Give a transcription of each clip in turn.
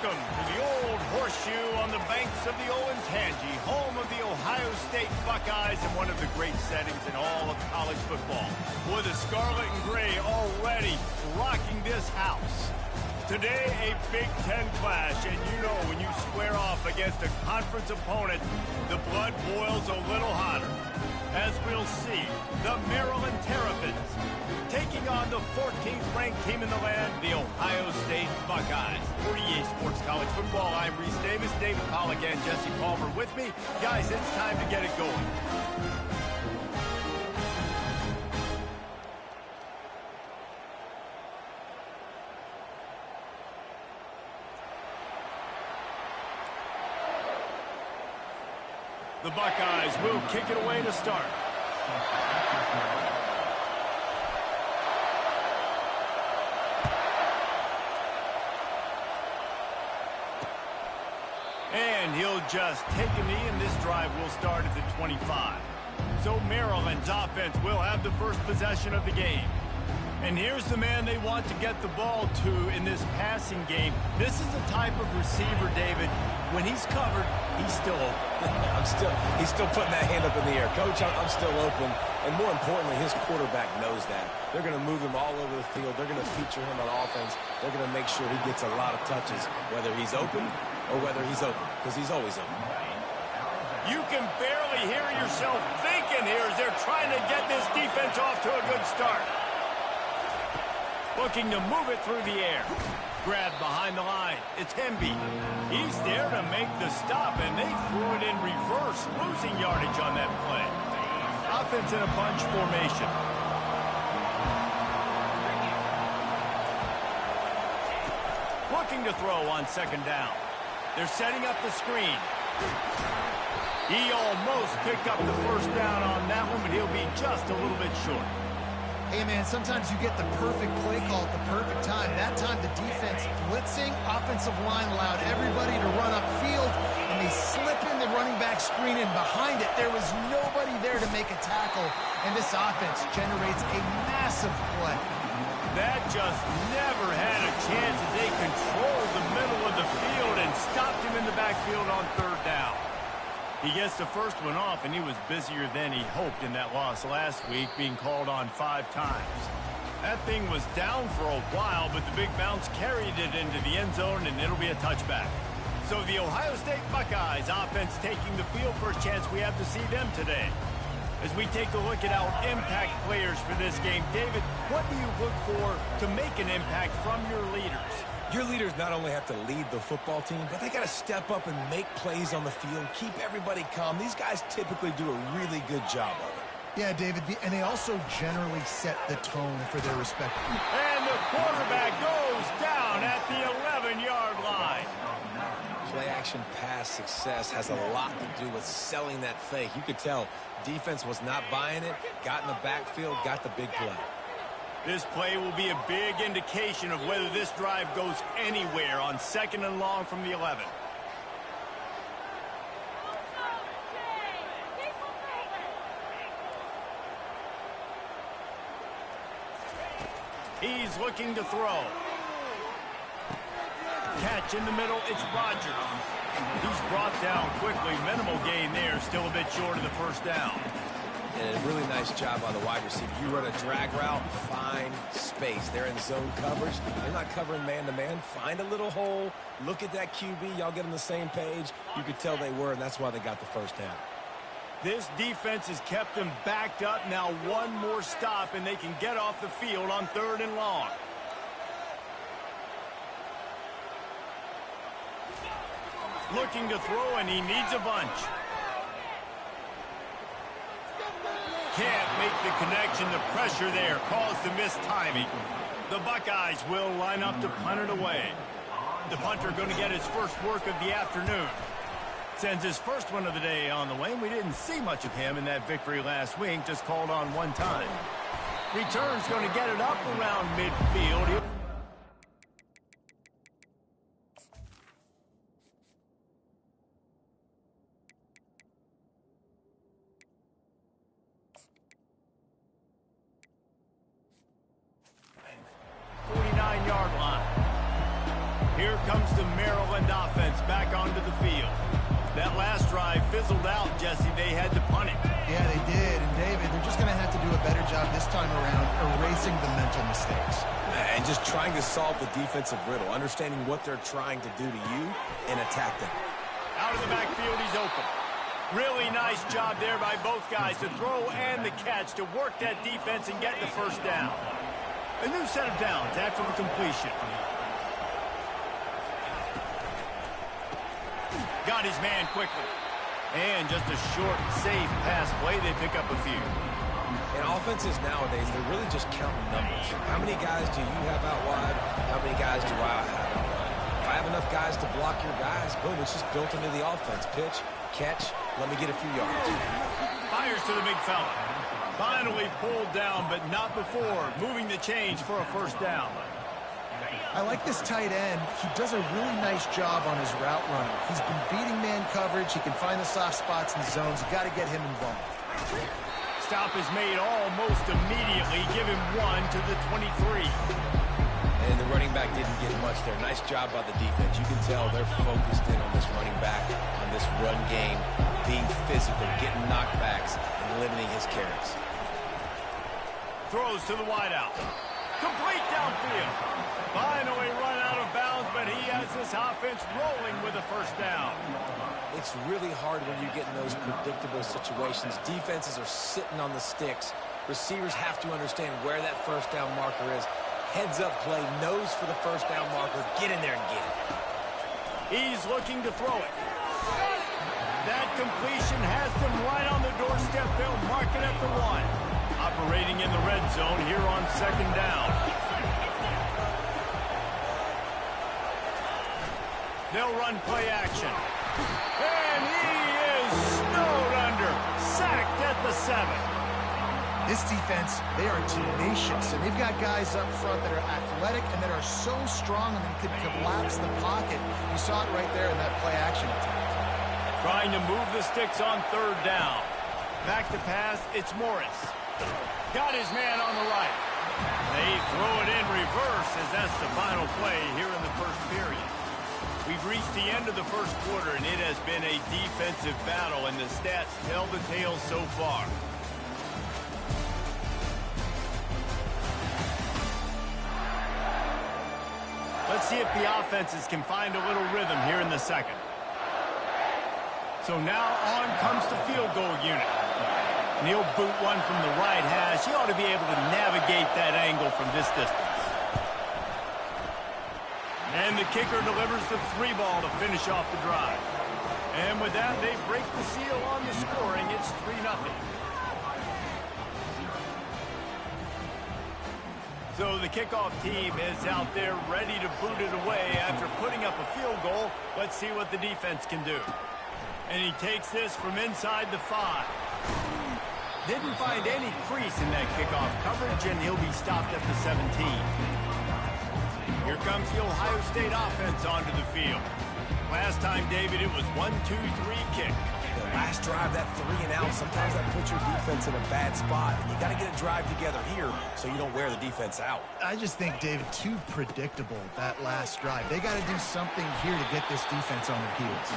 Welcome to the Old Horseshoe on the banks of the Olentangy, home of the Ohio State Buckeyes and one of the great settings in all of college football. With the scarlet and gray already rocking this house. Today, a Big Ten clash, and you know when you square off against a conference opponent, the blood boils a little hotter. As we'll see, the Maryland Terrapins taking on the 14th ranked team in the land, the Ohio State Buckeyes. For EA Sports College Football, I'm Reese Davis, David Pollack, and Jesse Palmer with me. Guys, it's time to get it going. The Buckeyes will kick it away to start. And he'll just take a knee, and this drive will start at the 25. So Maryland's offense will have the first possession of the game. And here's the man they want to get the ball to in this passing game. This is the type of receiver, David, when he's covered, he's still open. He's still putting that hand up in the air. Coach, I'm still open. And more importantly, his quarterback knows that. They're going to move him all over the field. They're going to feature him on offense. They're going to make sure he gets a lot of touches, whether he's open or whether he's open, because he's always open. You can barely hear yourself thinking here as they're trying to get this defense off to a good start. Looking to move it through the air. Grabbed behind the line. It's Hemby. He's there to make the stop, and they threw it in reverse, losing yardage on that play. Offense in a bunch formation. Looking to throw on second down. They're setting up the screen. He almost picked up the first down on that one, but he'll be just a little bit short. Hey, man, sometimes you get the perfect play call at the perfect time. That time, the defense blitzing, offensive line allowed everybody to run upfield, and they slip in the running back screen, and behind it, there was nobody there to make a tackle, and this offense generates a massive play. That just never had a chance as they controlled the middle of the field and stopped him in the backfield on third down. He gets the first one off, and he was busier than he hoped in that loss last week, being called on 5 times. That thing was down for a while, but the big bounce carried it into the end zone, and it'll be a touchback. So the Ohio State Buckeyes offense taking the field for a chance we have to see them today. As we take a look at our impact players for this game, David, what do you look for to make an impact from your leaders? Your leaders not only have to lead the football team, but they got to step up and make plays on the field, keep everybody calm. These guys typically do a really good job of it. Yeah, David, and they also generally set the tone for their respective. And the quarterback goes down at the 11-yard line. Play-action pass success has a lot to do with selling that fake. You could tell defense was not buying it, got in the backfield, got the big play. This play will be a big indication of whether this drive goes anywhere on 2nd and long from the 11. He's looking to throw. Catch in the middle, it's Rodgers. He's brought down quickly. Minimal gain there, still a bit short of the first down. And a really nice job by the wide receiver. You run a drag route, find space. They're in zone coverage. They're not covering man-to-man. Find a little hole. Look at that QB. Y'all get on the same page. You could tell they were, and that's why they got the first down. This defense has kept them backed up. Now one more stop, and they can get off the field on 3rd and long. Looking to throw, and he needs a bunch. Can't make the connection. The pressure there caused the missed timing. The Buckeyes will line up to punt it away. The punter going to get his first work of the afternoon. Sends his first one of the day on the way. We didn't see much of him in that victory last week, just called on 1 time. Return's going to get it up around midfield. 49-yard line. Here comes the Maryland offense back onto the field. That last drive fizzled out, Jesse. They had to punt it. Yeah, they did. And, David, they're just going to have to do a better job this time around erasing the mental mistakes. And just trying to solve the defensive riddle, understanding what they're trying to do to you and attack them. Out of the backfield, he's open. Really nice job there by both guys to throw and the catch to work that defense and get the first down. A new set of downs after the completion. Got his man quickly. And just a short, safe pass play. They pick up a few. And offenses nowadays, they're really just counting numbers. How many guys do you have out wide? How many guys do I have out wide? If I have enough guys to block your guys, boom, it's just built into the offense. Pitch, catch, let me get a few yards. Fires to the big fella. Finally pulled down, but not before. Moving the change for a first down. I like this tight end. He does a really nice job on his route running. He's been beating man coverage. He can find the soft spots in the zones. You got to get him involved. Stop is made almost immediately. Give him 1 to the 23. And the running back didn't get much there. Nice job by the defense. You can tell they're focused in on this running back, on this run game, being physical, getting knockbacks, and limiting his carries. Throws to the wideout. Complete downfield. Finally run out of bounds, but he has this offense rolling with a first down. It's really hard when you get in those predictable situations. Defenses are sitting on the sticks. Receivers have to understand where that first down marker is. Heads up play, nose for the first down marker. Get in there and get it. He's looking to throw it. That completion has them right on the doorstep. They'll mark it at the 1. Operating in the red zone here on second down. They'll run play action. And he is snowed under. Sacked at the 7. This defense, they are tenacious, and they've got guys up front that are athletic and that are so strong and they could collapse the pocket. You saw it right there in that play action attempt. Trying to move the sticks on third down. Back to pass, it's Morris. Got his man on the right. They throw it in reverse as that's the final play here in the first period. We've reached the end of the first quarter, and it has been a defensive battle, and the stats tell the tale so far. Let's see if the offenses can find a little rhythm here in the second. So now on comes the field goal unit. And he'll boot one from the right hash. He ought to be able to navigate that angle from this distance. And the kicker delivers the 3 ball to finish off the drive. And with that, they break the seal on the scoring. It's 3-0. So the kickoff team is out there ready to boot it away after putting up a field goal. Let's see what the defense can do. And he takes this from inside the 5. Didn't find any crease in that kickoff coverage, and he'll be stopped at the 17. Here comes the Ohio State offense onto the field. Last time, David, it was 1-2-3 kick. The last drive, that 3 and out, sometimes that puts your defense in a bad spot. And you got to get a drive together here so you don't wear the defense out. I just think, David, too predictable, that last drive. They got to do something here to get this defense on their heels.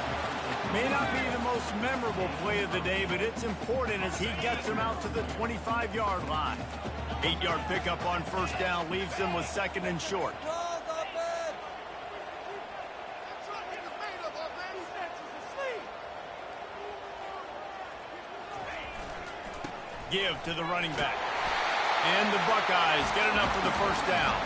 May not be the most memorable play of the day, but it's important as he gets them out to the 25-yard line. 8-yard pickup on first down leaves them with second and short. Give to the running back. And the Buckeyes get enough for the first down.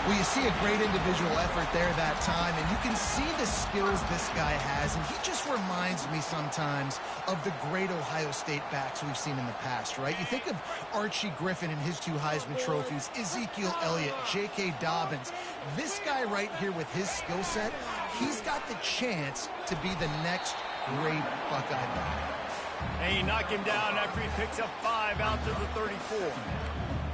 Well, you see a great individual effort there that time, and you can see the skills this guy has, and he just reminds me sometimes of the great Ohio State backs we've seen in the past, right? You think of Archie Griffin and his 2 Heisman trophies, Ezekiel Elliott, J.K. Dobbins. This guy right here with his skill set, he's got the chance to be the next great Buckeye back. And he knocked him down after he picks up 5 out to the 34.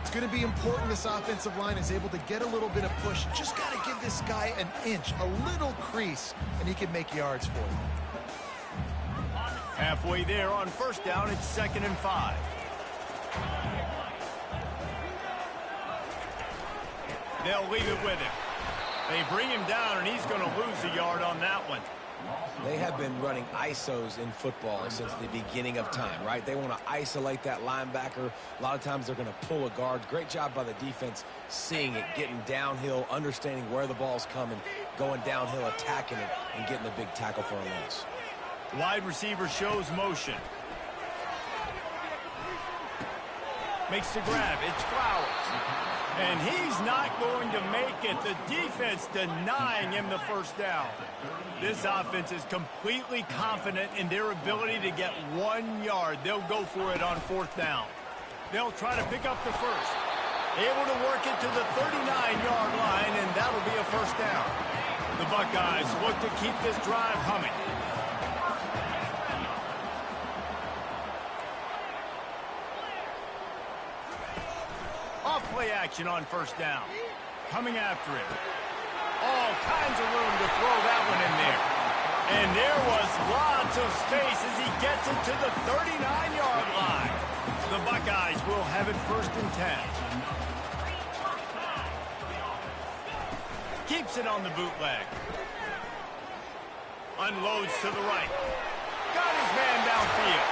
It's going to be important this offensive line is able to get a little bit of push. Just got to give this guy an inch, a little crease, and he can make yards for you. Halfway there on first down, it's 2nd and 5. They'll leave it with him. They bring him down, and he's going to lose a yard on that one. They have been running ISOs in football since the beginning of time, right? They want to isolate that linebacker. A lot of times they're going to pull a guard. Great job by the defense seeing it, getting downhill, understanding where the ball's coming, going downhill, attacking it, and getting a big tackle for a loss. Wide receiver shows motion. Makes the grab. It's Flowers. And he's not going to make it. The defense denying him the first down. This offense is completely confident in their ability to get 1 yard. They'll go for it on 4th down. They'll try to pick up the first. Able to work it to the 39-yard line, and that'll be a first down. The Buckeyes look to keep this drive humming. Off-play action on 1st down. Coming after it. All kinds of room to throw that one in there. And there was lots of space as he gets it to the 39-yard line. The Buckeyes will have it 1st and 10. Keeps it on the bootleg. Unloads to the right. Got his man downfield.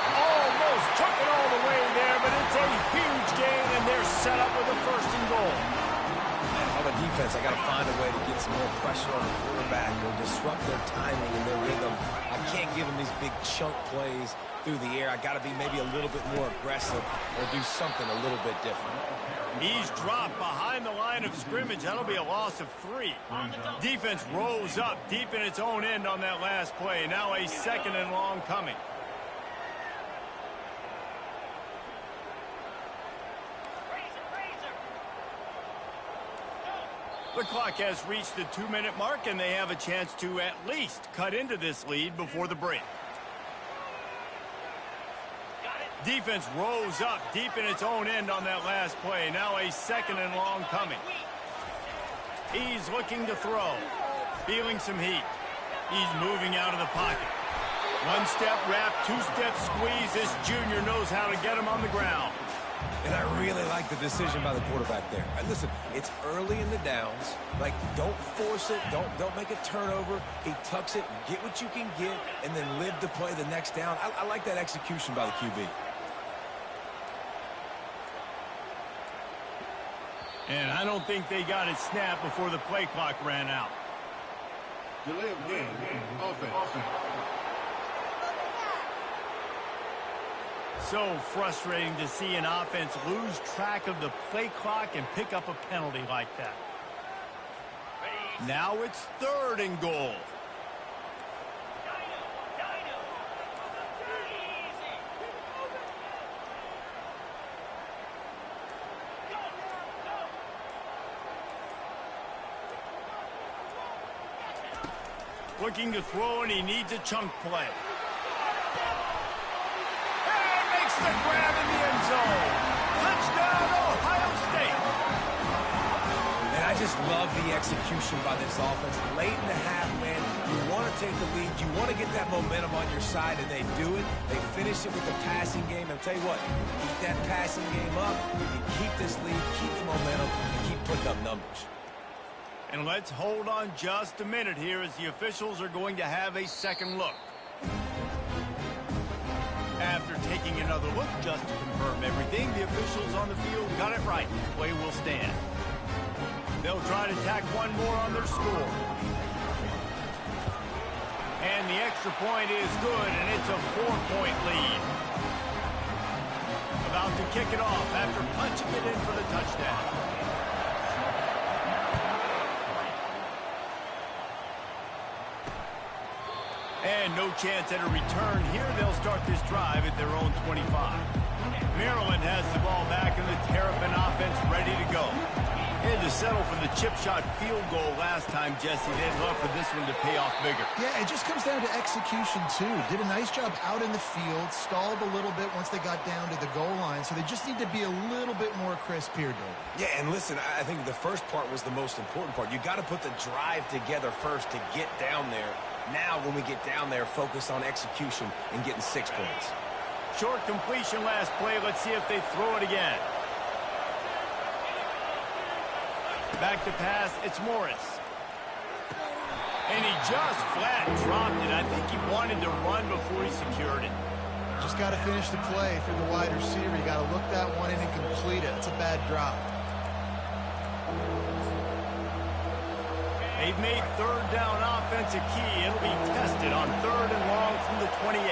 Almost took it all the way there, but it's a huge gain, and they're set up with a 1st and goal. On the defense, I got to find a way to get some more pressure on the quarterback or disrupt their timing and their rhythm. I can't give them these big chunk plays through the air. I got to be maybe a little bit more aggressive or do something a little bit different. He's dropped behind the line of scrimmage. That'll be a loss of 3. Defense rolls up deep in its own end on that last play. Now a 2nd and long coming. The clock has reached the 2-minute mark, and they have a chance to at least cut into this lead before the break. Defense rolls up deep in its own end on that last play. Now a 2nd and long coming. He's looking to throw. Feeling some heat. He's moving out of the pocket. 1-step wrap, 2-step squeeze. This junior knows how to get him on the ground. And I really like the decision by the quarterback there. And listen, it's early in the downs. Like, don't force it. Don't make a turnover. He tucks it, get what you can get, and then live to play the next down. I like that execution by the QB. And I don't think they got it snapped before the play clock ran out. Delay of game. Offense. So frustrating to see an offense lose track of the play clock and pick up a penalty like that. Now it's 3rd and goal. Looking to throw, and he needs a chunk play. The grab in the end zone. Touchdown, Ohio State. And I just love the execution by this offense. Late in the half, man, you want to take the lead. You want to get that momentum on your side, and they do it. They finish it with the passing game. And I'll tell you what, keep that passing game up. You keep this lead, keep the momentum, and keep putting up numbers. And let's hold on just a minute here as the officials are going to have a second look. After taking another look just to confirm everything, the officials on the field got it right. Play will stand. They'll try to tack one more on their score. And the extra point is good, and it's a 4-point lead. About to kick it off after punching it in for the touchdown. And no chance at a return here. They'll start this drive at their own 25. Maryland has the ball back, and the Terrapin offense ready to go. They had to settle for the chip shot field goal last time, Jesse. They'd love for this one to pay off bigger. Yeah, it just comes down to execution, too. Did a nice job out in the field, stalled a little bit once they got down to the goal line, so they just need to be a little bit more crisp here, Dave. Yeah, and listen, I think the first part was the most important part. You got to put the drive together first to get down there. Now, when we get down there, focus on execution and getting 6 points. Short completion last play. Let's see if they throw it again. Back to pass. It's Morris. And he just flat dropped it. I think he wanted to run before he secured it. Just got to finish the play for the wide receiver. You got to look that one in and complete it. It's a bad drop. They've made third down offense a key. It'll be tested on 3rd and long from the 28.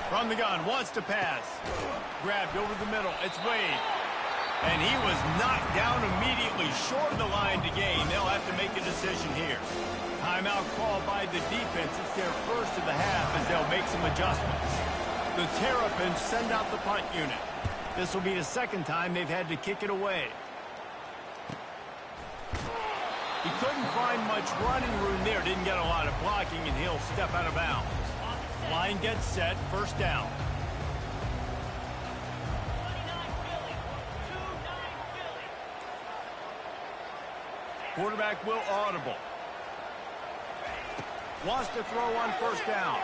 From the gun, wants to pass. Grabbed over the middle. It's Wade. And he was knocked down immediately short of the line to gain. They'll have to make a decision here. Timeout called by the defense. It's their first of the half as they'll make some adjustments. The Terrapins send out the punt unit. This will be the second time they've had to kick it away. He couldn't find much running room there. Didn't get a lot of blocking, and he'll step out of bounds. Line gets set. First down. Quarterback will audible. Wants to throw on first down.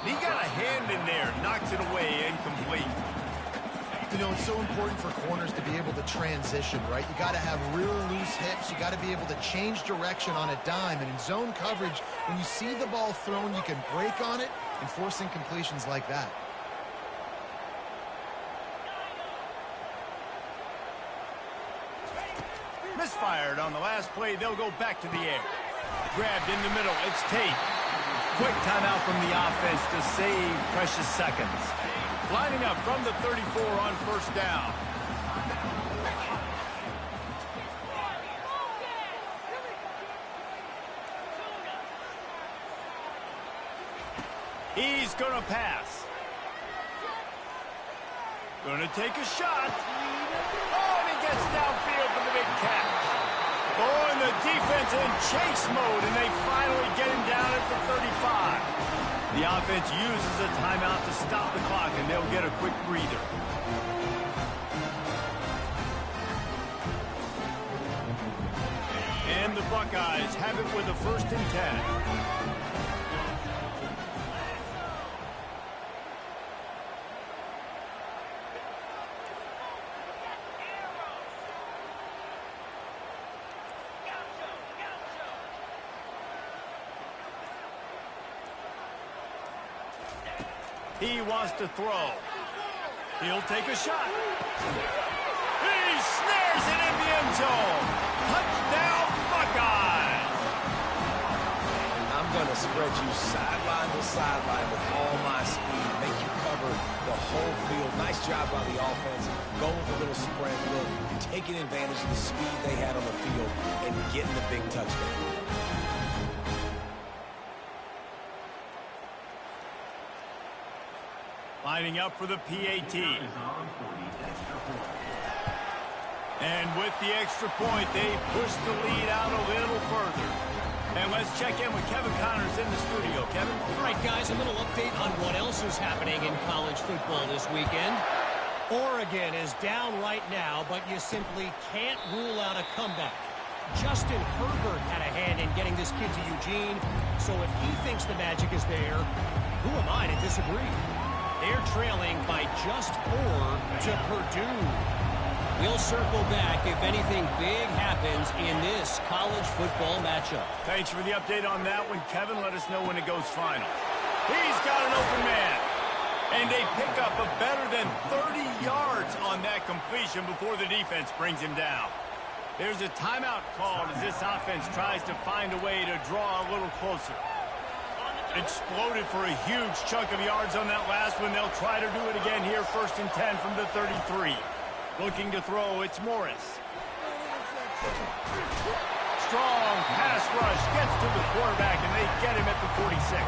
He got a hand in there. Knocks it away. Incomplete. You know, it's so important for corners to be able to transition, right? You got to have real loose hips. You got to be able to change direction on a dime. And in zone coverage, when you see the ball thrown, you can break on it and force incompletions like that. Misfired on the last play. They'll go back to the air. Grabbed in the middle. It's Tate. Quick timeout from the offense to save precious seconds. Lining up from the 34 on first down. He's going to pass. Going to take a shot. Oh, and he gets downfield for the big catch. Oh, and the defense in chase mode, and they finally get him down at the 35. The offense uses a timeout to stop the clock, and they'll get a quick breather. And the Buckeyes have it with a 1st and 10. He wants to throw. He'll take a shot. He snares it in the end zone. Touchdown, Buckeyes. I'm going to spread you sideline to sideline with all my speed. Make you cover the whole field. Nice job by the offense. Going with a little sprint look. Taking advantage of the speed they had on the field and getting the big touchdown. Lining up for the PAT. And with the extra point, they push the lead out a little further. And let's check in with Kevin Connors in the studio. Kevin? All right, guys, a little update on what else is happening in college football this weekend. Oregon is down right now, but you simply can't rule out a comeback. Justin Herbert had a hand in getting this kid to Eugene, so if he thinks the magic is there, who am I to disagree? They're trailing by just 4 to Purdue. We'll circle back if anything big happens in this college football matchup. Thanks for the update on that one, Kevin. Let us know when it goes final. He's got an open man. And they pick up a better than 30 yards on that completion before the defense brings him down. There's a timeout called as this offense tries to find a way to draw a little closer. Exploded for a huge chunk of yards on that last one. They'll try to do it again here, 1st and 10 from the 33. Looking to throw, it's Morris. Strong pass rush gets to the quarterback, and they get him at the 46.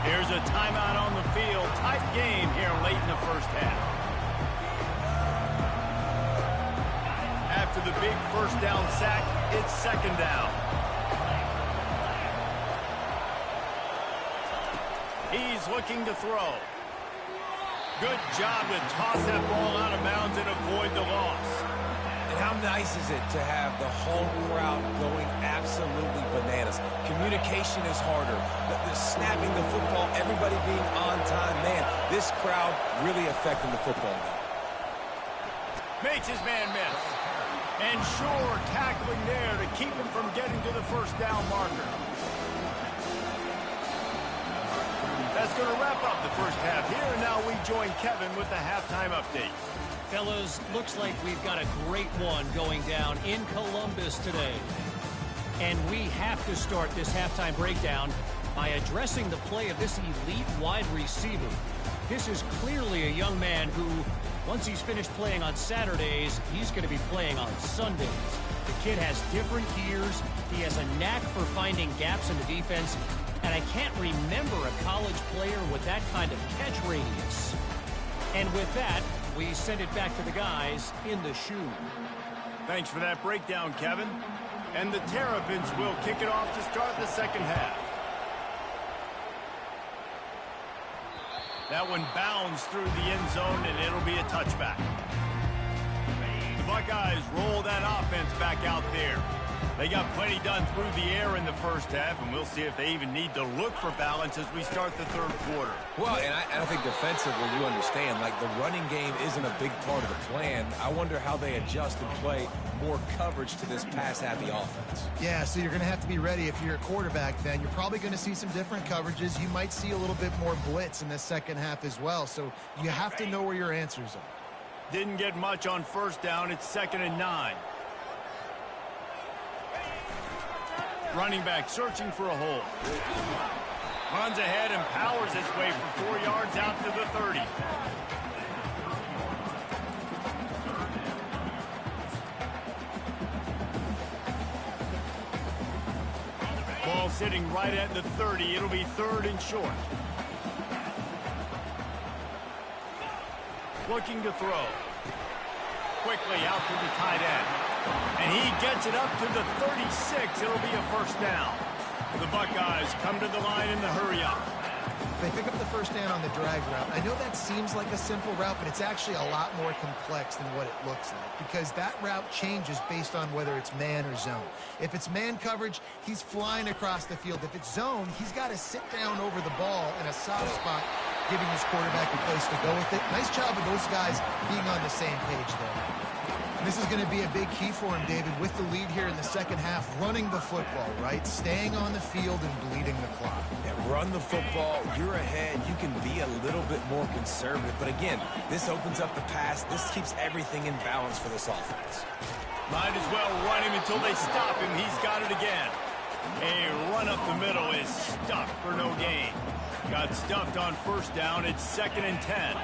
Here's a timeout on the field. Tight game here late in the first half. After the big first down sack, it's 2nd down. He's looking to throw. Good job to toss that ball out of bounds and avoid the loss. And how nice is it to have the home crowd going absolutely bananas? Communication is harder. The snapping the football, everybody being on time. Man, this crowd really affecting the football game. Makes his man miss. And sure, tackling there to keep him from getting to the first down marker. That's going to wrap up the first half here, and now we join Kevin with the halftime update. Fellas, looks like we've got a great one going down in Columbus today. And we have to start this halftime breakdown by addressing the play of this elite wide receiver. This is clearly a young man who, once he's finished playing on Saturdays, he's going to be playing on Sundays. The kid has different gears. He has a knack for finding gaps in the defense. And I can't remember a college player with that kind of catch radius. And with that, we send it back to the guys in the shoe. Thanks for that breakdown, Kevin. And the Terrapins will kick it off to start the second half. That one bounds through the end zone, and it'll be a touchback. The Buckeyes roll that offense back out there. They got plenty done through the air in the first half, and we'll see if they even need to look for balance as we start the third quarter. Well, and I think defensively, you understand, like the running game isn't a big part of the plan. I wonder how they adjust and play more coverage to this pass-happy offense. Yeah, so you're going to have to be ready if you're a quarterback then. You're probably going to see some different coverages. You might see a little bit more blitz in the second half as well, so you have to know where your answers are. Didn't get much on first down. It's 2nd and 9. Running back searching for a hole. Runs ahead and powers his way for 4 yards out to the 30. Ball sitting right at the 30. It'll be 3rd and short. Looking to throw. Quickly out to the tight end. And he gets it up to the 36. It'll be a first down. The Buckeyes come to the line in the hurry-up. They pick up the first down on the drag route. I know that seems like a simple route, but it's actually a lot more complex than what it looks like because that route changes based on whether it's man or zone. If it's man coverage, he's flying across the field. If it's zone, he's got to sit down over the ball in a soft spot, giving his quarterback a place to go with it. Nice job of those guys being on the same page there. This is going to be a big key for him, David, with the lead here in the second half, running the football, right? Staying on the field and bleeding the clock. Yeah, run the football. You're ahead. You can be a little bit more conservative. But again, this opens up the pass. This keeps everything in balance for this offense. Might as well run him until they stop him. He's got it again. A run up the middle is stuffed for no gain. Got stuffed on first down. It's 2nd and 10.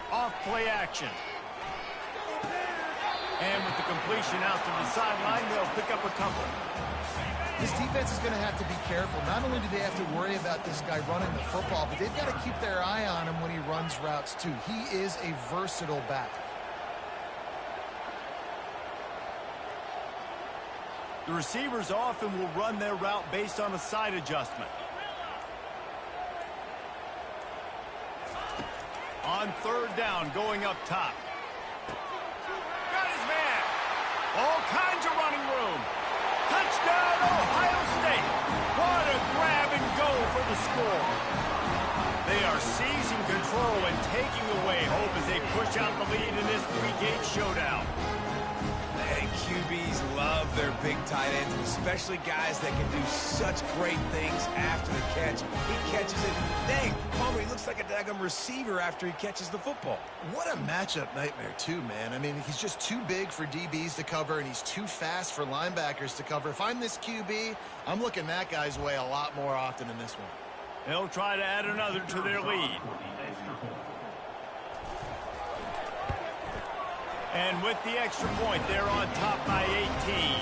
Off-play action. And with the completion out to the sideline, they'll pick up a couple. This defense is going to have to be careful. Not only do they have to worry about this guy running the football, but they've got to keep their eye on him when he runs routes too. He is a versatile back. The receivers often will run their route based on a side adjustment. On third down, going up top. Got his man. All kinds of running room. Touchdown, Ohio State. What a grab and go for the score. They are seizing control and taking away hope as they push out the lead in this three-gate showdown. And QBs love their big tight ends, especially guys that can do such great things after the catch. He catches it. Dang, Palmer, he looks like a daggum receiver after he catches the football. What a matchup nightmare, too, man. I mean, he's just too big for DBs to cover, and he's too fast for linebackers to cover. If I'm this QB, I'm looking that guy's way a lot more often in this one. They'll try to add another to their lead. And with the extra point, they're on top by 18.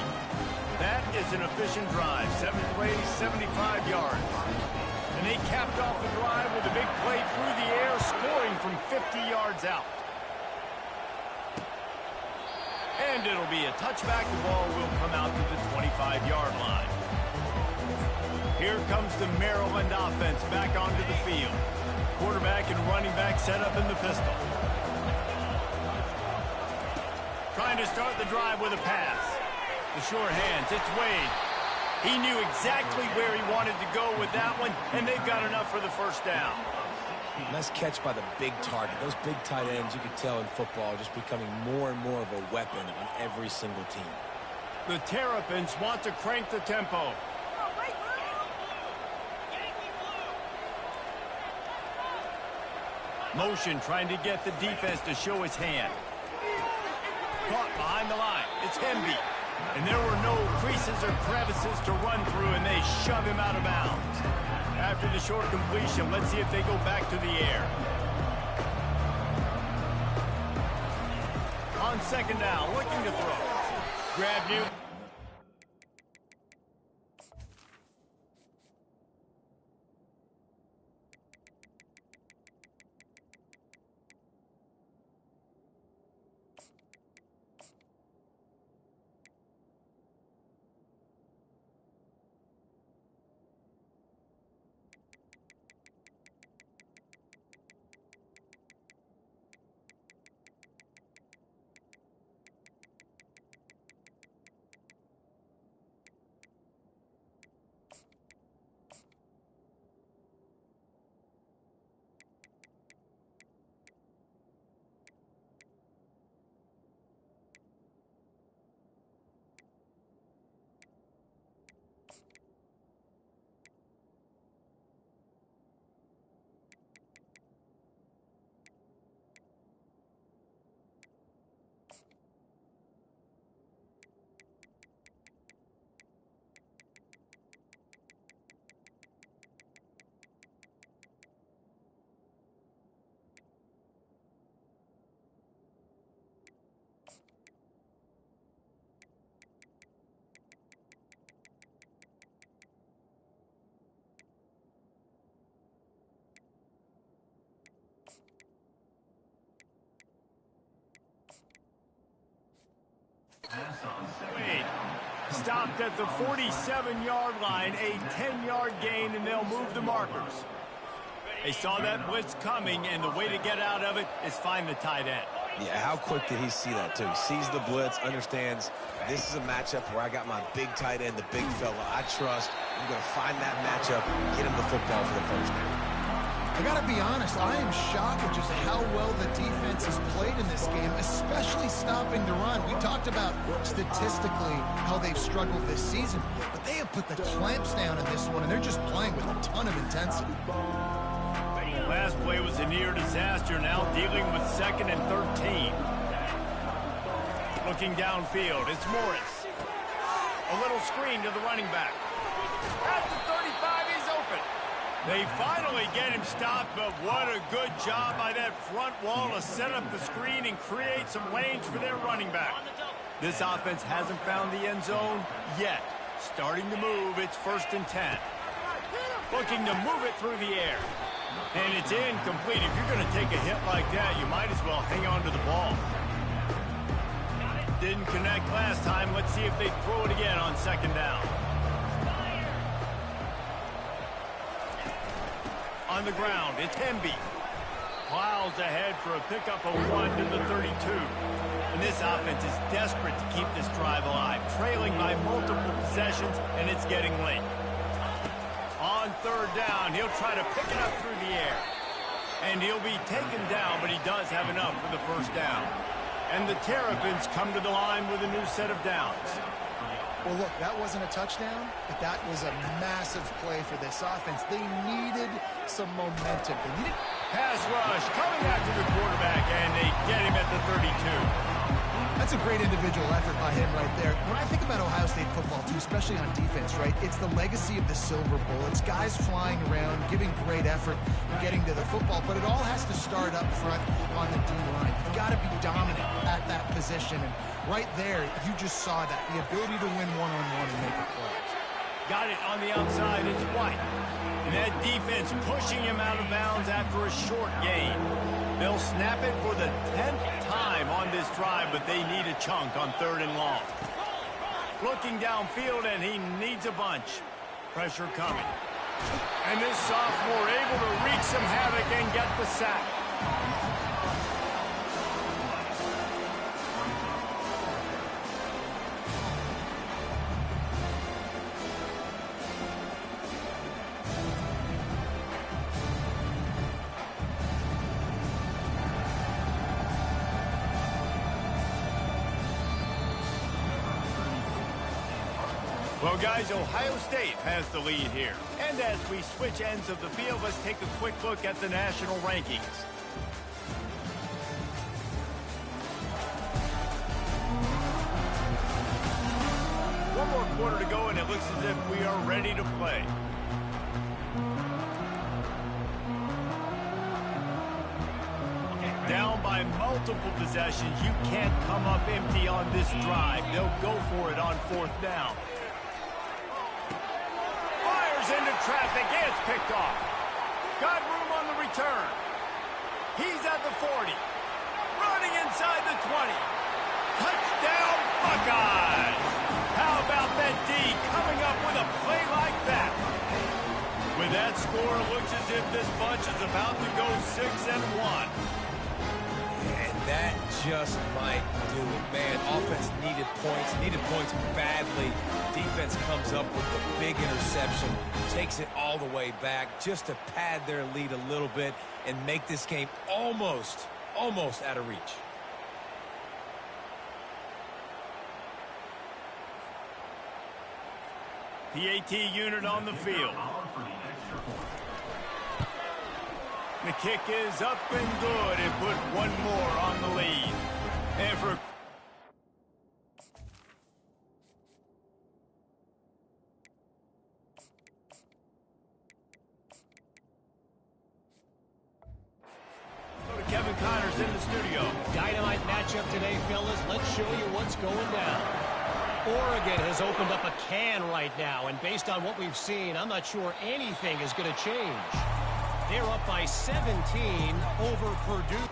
That is an efficient drive. 7 plays, 75 yards. And they capped off the drive with a big play through the air, scoring from 50 yards out. And it'll be a touchback. The ball will come out to the 25-yard line. Here comes the Maryland offense back onto the field. Quarterback and running back set up in the pistol. Trying to start the drive with a pass. The sure hands, it's Wade. He knew exactly where he wanted to go with that one, and they've got enough for the first down. Nice catch by the big target. Those big tight ends, you could tell in football, are just becoming more and more of a weapon on every single team. The Terrapins want to crank the tempo. Motion trying to get the defense to show his hand. Caught behind the line. It's Hemby. And there were no creases or crevices to run through, and they shove him out of bounds. After the short completion, let's see if they go back to the air. On second down, looking to throw. Grab Newton. Wade stopped at the 47-yard line, a 10-yard gain, and they'll move the markers. They saw that blitz coming, and the way to get out of it is find the tight end. Yeah, how quick did he see that, too? He sees the blitz, understands this is a matchup where I got my big tight end, the big fella I trust. I'm going to find that matchup, get him the football for the first down. I gotta be honest, I am shocked at just how well the defense has played in this game, especially stopping the run. We talked about statistically how they've struggled this season, but they have put the clamps down in this one, and they're just playing with a ton of intensity. Last play was a near disaster, now dealing with 2nd and 13. Looking downfield, it's Morris. A little screen to the running back. At the 35, he's open. They finally get him stopped, but what a good job by that front wall to set up the screen and create some lanes for their running back. This offense hasn't found the end zone yet. Starting to move, it's 1st and 10. Looking to move it through the air. And it's incomplete. If you're going to take a hit like that, you might as well hang on to the ball. Didn't connect last time. Let's see if they throw it again on 2nd down. On the ground, it's Hemby. Plows ahead for a pickup of 1 to the 32. And this offense is desperate to keep this drive alive, trailing by multiple possessions, and it's getting late. On 3rd down, he'll try to pick it up through the air. And he'll be taken down, but he does have enough for the first down. And the Terrapins come to the line with a new set of downs. Well, look, that wasn't a touchdown, but that was a massive play for this offense. They needed some momentum. They needed... Pass rush coming after the quarterback, and they get him at the 32. That's a great individual effort by him right there. When I think about Ohio State football, too, especially on defense, right, it's the legacy of the Silver Bowl. It's guys flying around, giving great effort, and getting to the football, but it all has to start up front on the D-line. You've got to be dominant at that position, and right there, you just saw that, the ability to win one-on-one and make a play. Got it on the outside, it's White. And that defense pushing him out of bounds after a short gain. They'll snap it for the 10th time on this drive, but they need a chunk on 3rd and long. Looking downfield, and he needs a bunch. Pressure coming. And this sophomore able to wreak some havoc and get the sack. Well, guys, Ohio State has the lead here. And as we switch ends of the field, let's take a quick look at the national rankings. One more quarter to go, and it looks as if we are ready to play. Down by multiple possessions, you can't come up empty on this drive. They'll go for it on 4th down. Fires into traffic, and it's picked off. Got room on the return. He's at the 40. Running inside the 20. Touchdown, Buckeyes! How about that D coming up with a play like that? With that score, it looks as if this bunch is about to go 6-1. And that just might do it, man. Offense needed points badly. Defense comes up with the big interception, takes it all the way back just to pad their lead a little bit and make this game almost out of reach. PAT unit on the field. The kick is up and good and put one more on the lead. And for Kevin Connors in the studio. Dynamite matchup today, fellas. Let's show you what's going down. Oregon has opened up a can right now, and based on what we've seen, I'm not sure anything is going to change. They're up by 17 over Purdue.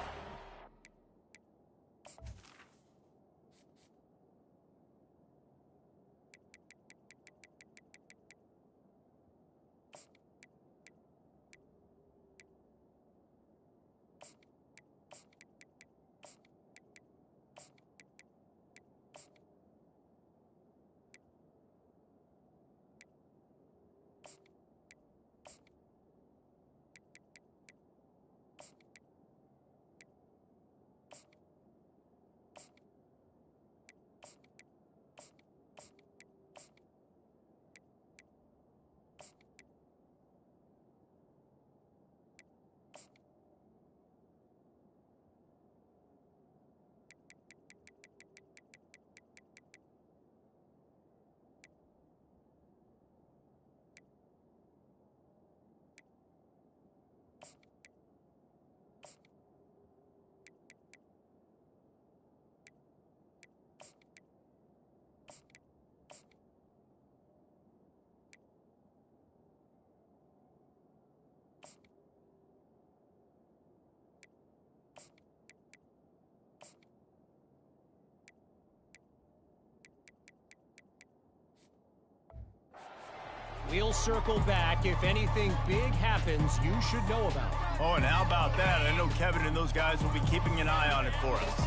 We'll circle back. If anything big happens, you should know about it. Oh, and how about that? I know Kevin and those guys will be keeping an eye on it for us.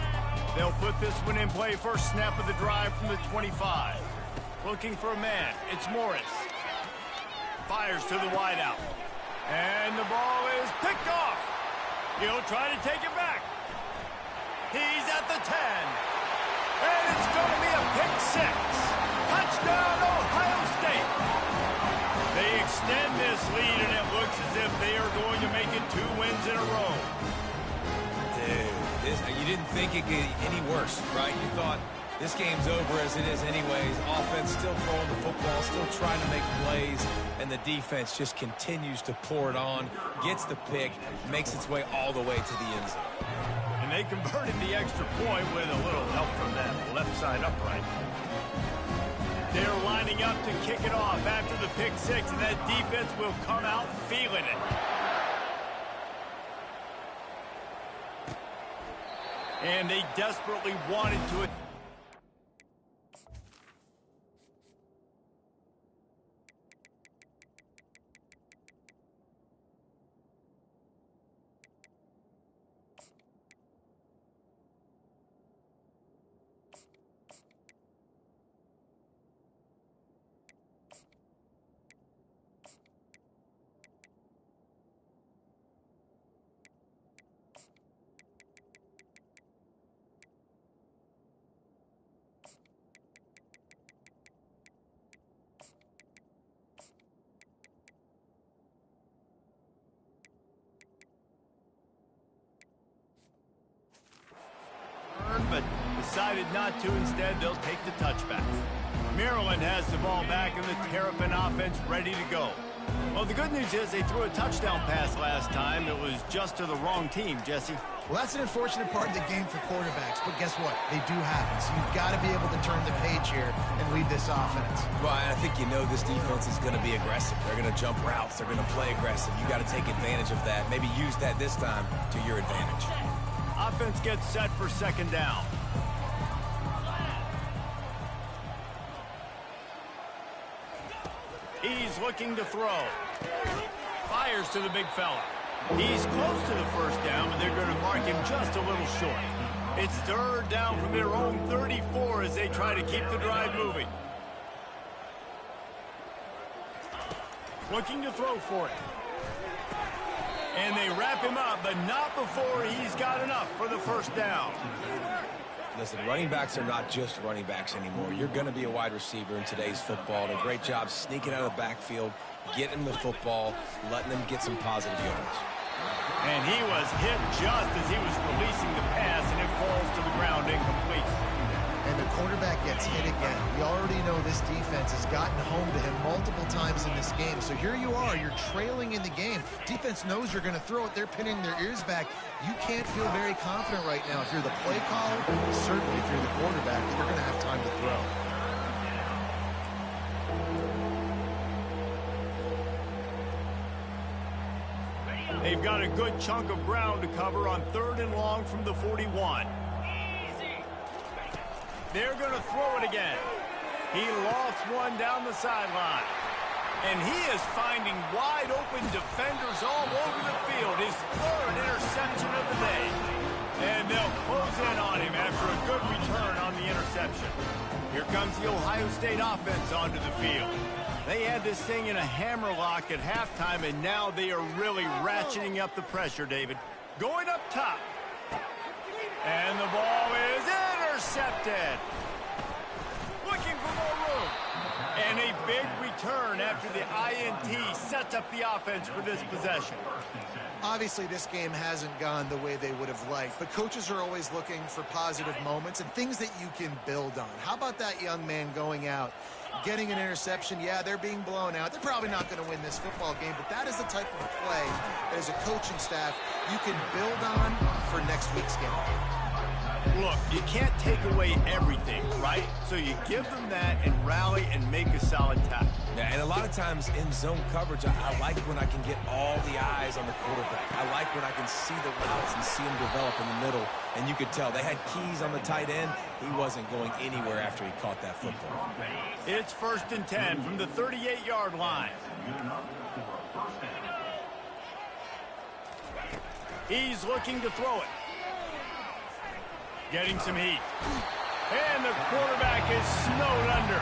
They'll put this one in play. First snap of the drive from the 25. Looking for a man. It's Morris. Fires to the wideout. And the ball is picked off. He'll try to take it back. He's at the 10. And it's going to be a pick 6. Touchdown, Ohio State. They extend this lead, and it looks as if they are going to make it 2 wins in a row. Dude, you didn't think it could get any worse, right? You thought this game's over as it is anyways. Offense still throwing the football, still trying to make plays, and the defense just continues to pour it on, gets the pick, makes its way all the way to the end zone. And they converted the extra point with a little help from that left side upright. They're lining up to kick it off after the pick 6, and that defense will come out feeling it. And they desperately wanted to... but decided not to. Instead, they'll take the touchback. Maryland has the ball back and the Terrapin offense ready to go. Well, the good news is they threw a touchdown pass last time. It was just to the wrong team, Jesse. Well, that's an unfortunate part of the game for quarterbacks, but guess what? They do happen. So you've got to be able to turn the page here and lead this offense. Well, I think you know this defense is going to be aggressive. They're going to jump routes. They're going to play aggressive. You got to take advantage of that. Maybe use that this time to your advantage. Offense gets set for second down. He's looking to throw. Fires to the big fella. He's close to the first down, but they're going to mark him just a little short. It's third down from their own 34 as they try to keep the drive moving. Looking to throw for it. And they wrap him up, but not before he's got enough for the first down. Listen, running backs are not just running backs anymore. You're going to be a wide receiver in today's football. And a great job sneaking out of the backfield, getting the football, letting them get some positive yards. And he was hit just as he was releasing the pass, and it falls to the ground incomplete. And the quarterback gets hit again. We already know this defense has gotten home to him multiple times in this game. So here you are, you're trailing in the game. Defense knows you're going to throw it. They're pinning their ears back. You can't feel very confident right now if you're the play caller, certainly if you're the quarterback, that you're going to have time to throw. They've got a good chunk of ground to cover on 3rd and long from the 41. They're going to throw it again. He lofts one down the sideline. And he is finding wide open defenders all over the field. His 3rd interception of the day. And they'll close in on him after a good return on the interception. Here comes the Ohio State offense onto the field. They had this thing in a hammerlock at halftime, and now they are really ratcheting up the pressure, David. Going up top. And the ball is intercepted. Looking for more room. And a big return after the INT sets up the offense for this possession. Obviously, this game hasn't gone the way they would have liked, but coaches are always looking for positive moments and things that you can build on. How about that young man going out, getting an interception? Yeah, they're being blown out. They're probably not going to win this football game, but that is the type of play that as a coaching staff you can build on for next week's game. Look, you can't take away everything, right? So you give them that and rally and make a solid tackle. Yeah, and a lot of times in zone coverage, I like when I can get all the eyes on the quarterback. I like when I can see the routes and see them develop in the middle. And you could tell they had keys on the tight end. He wasn't going anywhere after he caught that football. It's 1st and 10 from the 38-yard line. He's looking to throw it. Getting some heat. And the quarterback is snowed under.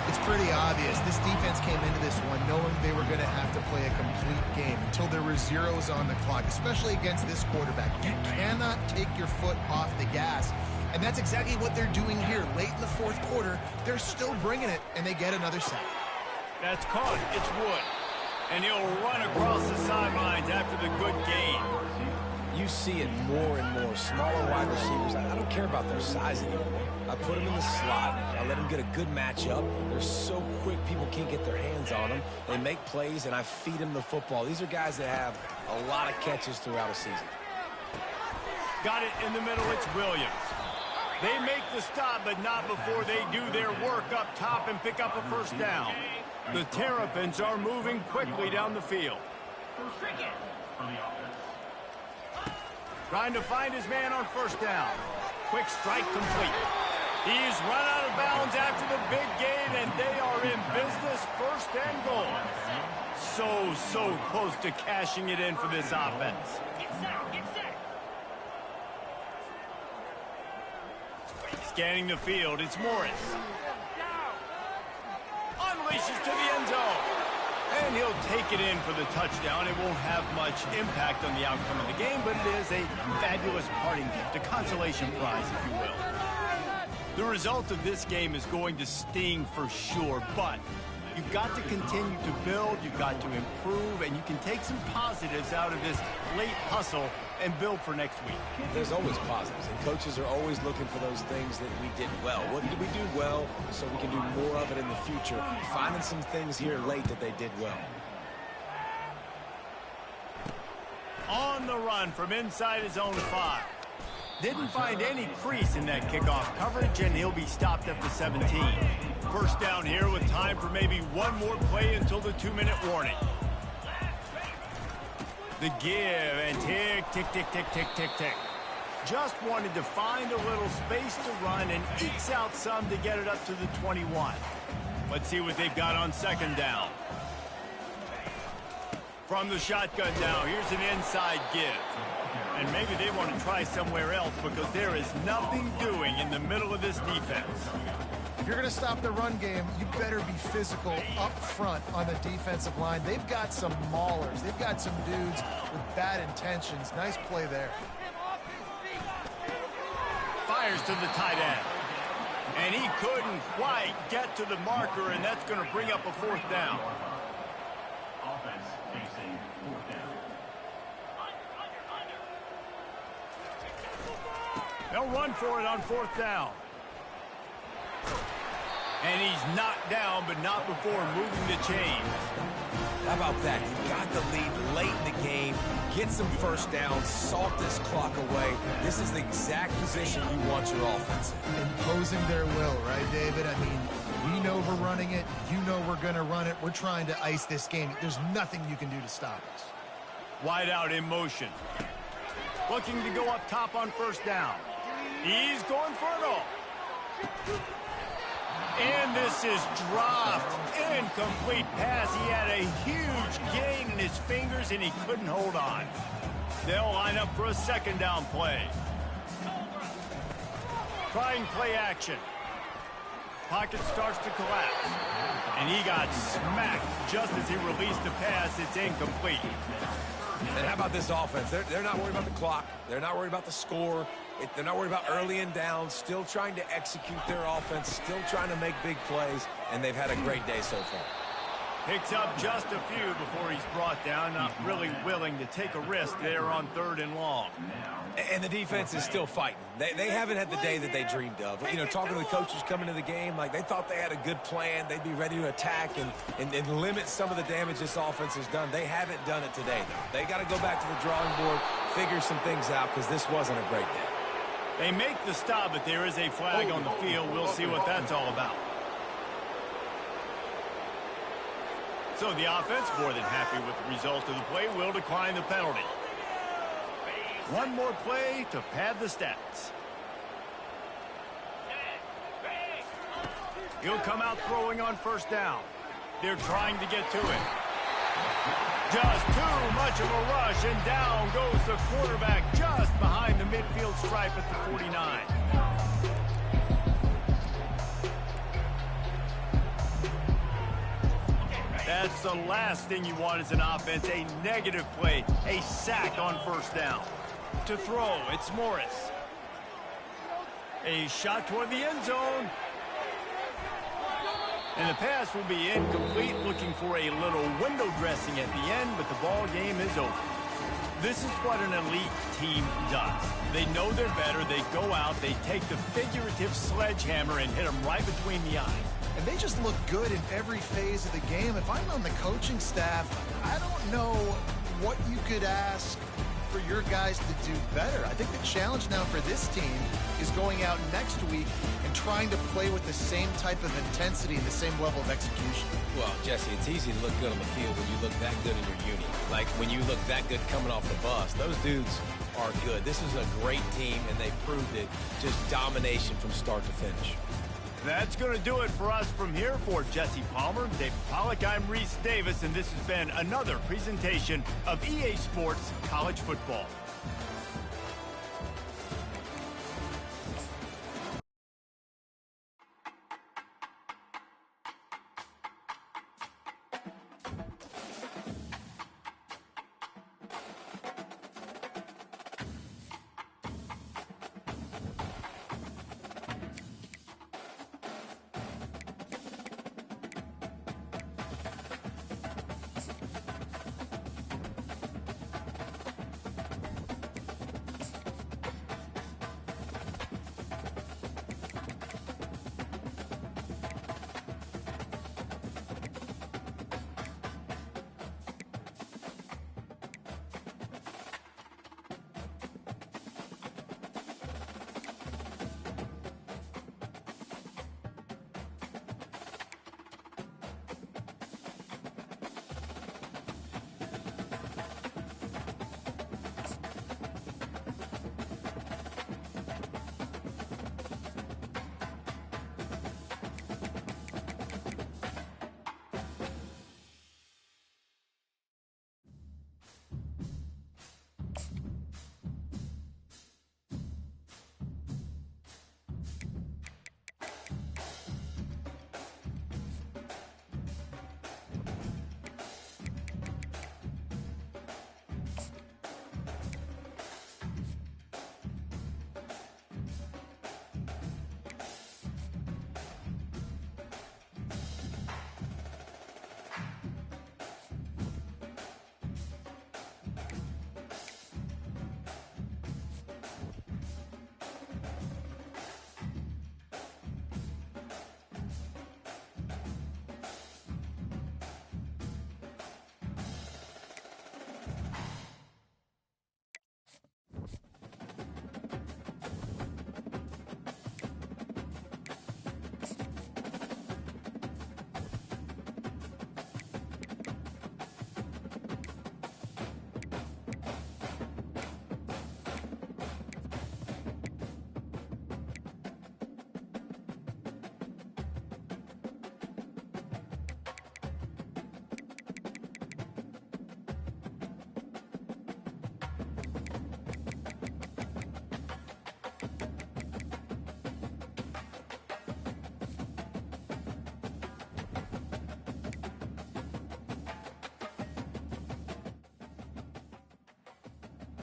It's pretty obvious. This defense came into this one knowing they were going to have to play a complete game until there were zeros on the clock, especially against this quarterback. You cannot take your foot off the gas. And that's exactly what they're doing here. Late in the 4th quarter, they're still bringing it, and they get another sack. That's caught. It's Wood. And he'll run across the sidelines after the good gain. You see it more and more. Smaller wide receivers, I don't care about their size anymore. I put them in the slot. I let them get a good matchup. They're so quick, people can't get their hands on them. They make plays, and I feed them the football. These are guys that have a lot of catches throughout a season. Got it in the middle. It's Williams. They make the stop, but not before they do their work up top and pick up a first down. The Terrapins are moving quickly down the field. Trying to find his man on first down. Quick strike complete. He's run out of bounds after the big gain, and they are in business, 1st and goal. So close to cashing it in for this offense. Scanning the field, it's Morris. Unleashes to the end zone. And he'll take it in for the touchdown. It won't have much impact on the outcome of the game, but it is a fabulous parting gift, a consolation prize, if you will. The result of this game is going to sting for sure, but you've got to continue to build, you've got to improve, and you can take some positives out of this late hustle and build for next week. There's always positives, and coaches are always looking for those things that we did well. What did we do well so we can do more of it in the future? Finding some things here late that they did well. On the run from inside his own 5. Didn't find any crease in that kickoff coverage, and he'll be stopped at the 17. First down here with time for maybe one more play until the 2-minute warning. The give, and tick, tick, tick, tick, tick, tick, tick. Just wanted to find a little space to run and ekes out some to get it up to the 21. Let's see what they've got on second down. From the shotgun now, here's an inside give. And maybe they want to try somewhere else because there is nothing doing in the middle of this defense. If you're going to stop the run game, you better be physical up front on the defensive line. They've got some maulers. They've got some dudes with bad intentions. Nice play there. Fires to the tight end. And he couldn't quite get to the marker, and that's going to bring up a 4th down. Offense facing 4th down. They'll run for it on 4th down. And he's knocked down, but not before moving the chains. How about that? You got the lead late in the game. Get some first downs. Salt this clock away. This is the exact position you want your offense in. Imposing their will, right, David? I mean, we know we're running it. You know we're going to run it. We're trying to ice this game. There's nothing you can do to stop us. Wide out in motion. Looking to go up top on first down. He's going for it all. And this is dropped. Incomplete pass. He had a huge gain in his fingers, and he couldn't hold on. They'll line up for a second down play. Trying play action. Pocket starts to collapse. And he got smacked just as he released the pass. It's incomplete. And how about this offense? They're not worried about the clock. They're not worried about the score. They're not worried about early and down. Still trying to execute their offense. Still trying to make big plays. And they've had a great day so far. Picks up just a few before he's brought down. Not really willing to take a risk there on 3rd and long. And the defense is still fighting. They haven't had the day that they dreamed of. You know, talking to the coaches coming to the game, like they thought they had a good plan. They'd be ready to attack and limit some of the damage this offense has done. They haven't done it today, though. They got to go back to the drawing board, figure some things out, because this wasn't a great day. They make the stop, but there is a flag on the field. We'll see what that's all about. So the offense, more than happy with the result of the play, will decline the penalty. One more play to pad the stats. He'll come out throwing on first down. They're trying to get to it. Just too much of a rush, and down goes the quarterback just behind the midfield stripe at the 49. That's the last thing you want as an offense, a negative play, a sack on first down. To throw, it's Morris. A shot toward the end zone. And the pass will be incomplete, looking for a little window dressing at the end, but the ball game is over. This is what an elite team does. They know they're better. They go out, they take the figurative sledgehammer and hit them right between the eyes. And they just look good in every phase of the game. If I'm on the coaching staff, I don't know what you could ask for your guys to do better. I think the challenge now for this team is going out next week and trying to play with the same type of intensity and the same level of execution. Well, Jesse, it's easy to look good on the field when you look that good in your unit. Like when you look that good coming off the bus. Those dudes are good. This is a great team, and they proved it. Just domination from start to finish. That's going to do it for us from here. For Jesse Palmer, David Pollack, I'm Reese Davis, and this has been another presentation of EA Sports College Football.